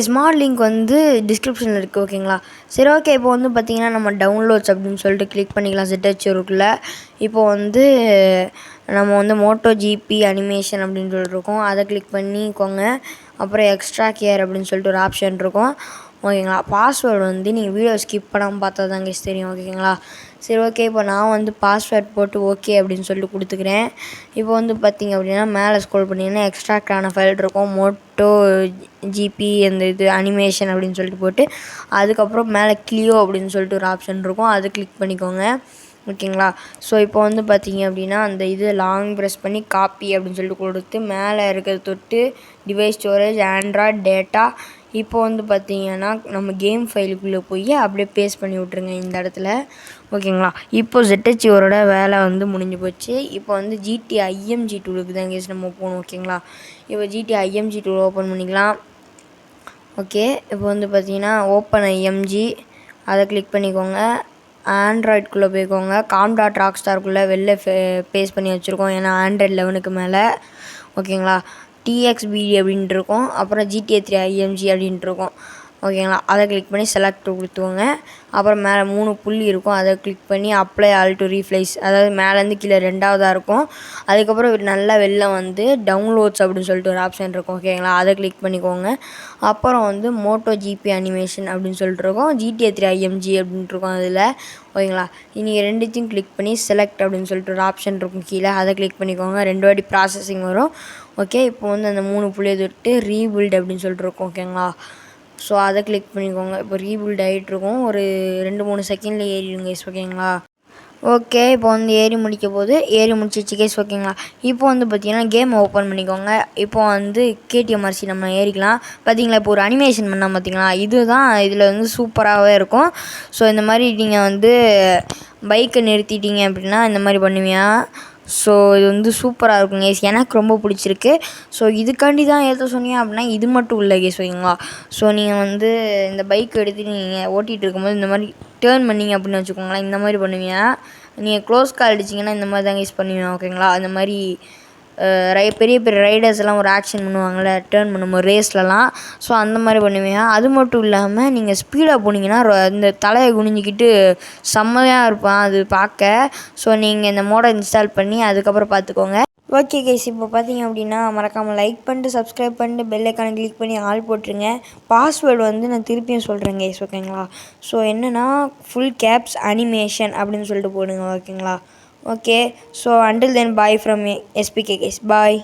Smart link வந்து டிஸ்கிரிப்ஷனில் இருக்குது ஓகேங்களா. சரி ஓகே, இப்போ வந்து பார்த்திங்கன்னா நம்ம டவுன்லோட்ஸ் அப்படின்னு சொல்லிட்டு கிளிக் பண்ணிக்கலாம் ZHருக்குள்ளே. இப்போ வந்து நம்ம வந்து மோட்டோ ஜிபி அனிமேஷன் அப்படின்னு சொல்லிட்டுருக்கோம், அதை கிளிக் பண்ணிக்கோங்க. அப்புறம் எக்ஸ்ட்ரா கேர் அப்படின்னு சொல்லிட்டு ஒரு ஆப்ஷன் இருக்கும் ஓகேங்களா. பாஸ்வேர்டு வந்து நீங்கள் வீடியோ ஸ்கிப் பண்ணாமல் பார்த்தா தாங்க தெரியும் ஓகேங்களா. சரி ஓகே, இப்போ நான் வந்து பாஸ்வேர்ட் போட்டு ஓகே அப்படின்னு சொல்லிட்டு கொடுத்துக்கிறேன். இப்போ வந்து பார்த்திங்க அப்படின்னா மேலே ஸ்க்ரோல் பண்ணிங்கன்னா எக்ஸ்ட்ராக்டான ஃபைல் இருக்கும், மோட்டோ ஜிபி அந்த இது அனிமேஷன் அப்படின்னு சொல்லிட்டு போட்டு அதுக்கப்புறம் மேலே கிளியோ அப்படின்னு சொல்லிட்டு ஒரு ஆப்ஷன் இருக்கும், அதை கிளிக் பண்ணிக்கோங்க ஓகேங்களா. ஸோ இப்போ வந்து பார்த்திங்க அப்படின்னா அந்த இது லாங் ப்ரெஸ் பண்ணி காப்பி அப்படின்னு சொல்லிட்டு கொடுத்து மேலே இருக்கிறது தொட்டு டிவைஸ் ஸ்டோரேஜ் ஆண்ட்ராய்ட் டேட்டா. இப்போ வந்து பார்த்திங்கன்னா நம்ம கேம் ஃபைலுக்குள்ளே போய் அப்படியே பேஸ்ட் பண்ணி விட்ருங்க இந்த இடத்துல ஓகேங்களா. இப்போ ZHரோட வேலை வந்து முடிஞ்சு போச்சு. இப்போ வந்து GT IMG டூலுக்கு தான் கேஸ் நம்ம போகணும் ஓகேங்களா. இப்போ GT IMG டூல் ஓப்பன் பண்ணிக்கலாம். ஓகே, இப்போ வந்து பார்த்திங்கன்னா ஓப்பன் IMG அதை கிளிக் பண்ணிக்கோங்க. ஆண்ட்ராய்டுக்குள்ளே போய்க்கோங்க. com.rockstar வெளில பேஸ்ட் பண்ணி வச்சுருக்கோம், ஏன்னா ஆண்ட்ராய்டு 11க்கு மேலே ஓகேங்களா. TXBD அப்படின்ட்டு இருக்கும், அப்புறம் GTA 3 IMG அப்படின்ட்டு இருக்கும் ஓகேங்களா. அதை கிளிக் பண்ணி செலக்ட் கொடுத்துக்கோங்க. அப்புறம் மேலே 3 புள்ளி இருக்கும், அதை கிளிக் பண்ணி அப்ளை ஆல் டு ரீப்ளேஸ், அதாவது மேலேருந்து கீழே ரெண்டாவதாக இருக்கும். அதுக்கப்புறம் நல்லா வெளில வந்து டவுன்லோட்ஸ் அப்படின்னு சொல்லிட்டு ஒரு ஆப்ஷன் இருக்கும் ஓகேங்களா, அதை கிளிக் பண்ணிக்கோங்க. அப்புறம் வந்து மோட்டோ ஜிபி அனிமேஷன் அப்படின்னு சொல்லிட்டு இருக்கும், GTA 3 IMG அப்படின்ட்டு இருக்கும் அதில் ஓகேங்களா. நீங்கள் ரெண்டுத்தையும் கிளிக் பண்ணி செலக்ட் அப்படின்னு சொல்லிட்டு ஒரு ஆப்ஷன் இருக்கும் கீழே, அதை கிளிக் பண்ணிக்கோங்க. 2 வாட்டி ப்ராசஸிங் வரும் ஓகே. இப்போ வந்து அந்த 3 புள்ளியை தொட்டு ரீபில்ட் அப்படின்னு சொல்லிட்டு இருக்கும் ஓகேங்களா. ஸோ அதை கிளிக் பண்ணிக்கோங்க. இப்போ ரீபில்ட் ஆகிட்ருக்கும், ஒரு 2-3 செகண்டில் ஏறிடுங்க கேஸ் ஓகேங்களா. ஓகே, இப்போ வந்து ஏறி முடிச்சிச்சு கேஸ் ஓகேங்களா. இப்போ வந்து பார்த்திங்கன்னா கேம் ஓப்பன் பண்ணிக்கோங்க. இப்போ வந்து KTMRC நம்ம ஏறிக்கலாம். பார்த்திங்களா, இப்போ ஒரு அனிமேஷன் பண்ணால் பார்த்திங்களா, இதுதான் இதில் வந்து சூப்பராகவே இருக்கும். ஸோ இந்த மாதிரி நீங்கள் வந்து பைக்கை நிறுத்திட்டீங்க அப்படின்னா இந்த மாதிரி பண்ணுவீங்க. ஸோ இது வந்து சூப்பராக இருக்கும் கேஸ், எனக்கு ரொம்ப பிடிச்சிருக்கு. ஸோ இதுக்காண்டி தான் ஏற்ற சொன்னீங்க அப்படின்னா இது மட்டும் இல்லை கேஸ் ஓகேங்களா. ஸோ நீங்கள் வந்து இந்த பைக் எடுத்துகிட்டு நீங்கள் ஓட்டிகிட்டு இருக்கும்போது இந்த மாதிரி டேர்ன் பண்ணிங்க அப்படின்னு வச்சுக்கோங்களேன், இந்த மாதிரி பண்ணுவீங்க. நீங்கள் க்ளோஸ் கால் அடிச்சிங்கன்னா இந்த மாதிரி தான் யூஸ் பண்ணுவீங்க ஓகேங்களா. அந்த மாதிரி பெரிய பெரிய ரைடர்ஸ் எல்லாம் ஒரு ஆக்ஷன் பண்ணுவாங்கள்ல டேர்ன் பண்ணும்போது ரேஸ்லலாம், ஸோ அந்த மாதிரி பண்ணுவீங்க. அது மட்டும் இல்லாமல் நீங்கள் ஸ்பீடாக போனீங்கன்னா இந்த தலையை குனிஞ்சிக்கிட்டு செம்மையாக இருப்பான் அது பார்க்க. ஸோ நீங்கள் இந்த மோடை இன்ஸ்டால் பண்ணி அதுக்கப்புறம் பார்த்துக்கோங்க. ஓகே கைஸ், இப்போ பார்த்தீங்க அப்படின்னா மறக்காமல் லைக் பண்ணிட்டு சப்ஸ்கிரைப் பண்ணிட்டு பெல் ஐக்கானை கிளிக் பண்ணி ஆல் போட்டுருங்க. பாஸ்வேர்டு வந்து நான் திருப்பியும் சொல்கிறேன் கைஸ் ஓகேங்களா. ஸோ என்னென்னா ஃபுல் கேப்ஸ் அனிமேஷன் அப்படின்னு சொல்லிட்டு போடுங்க ஓகேங்களா. Okay, so until then bye from SPK guys, bye.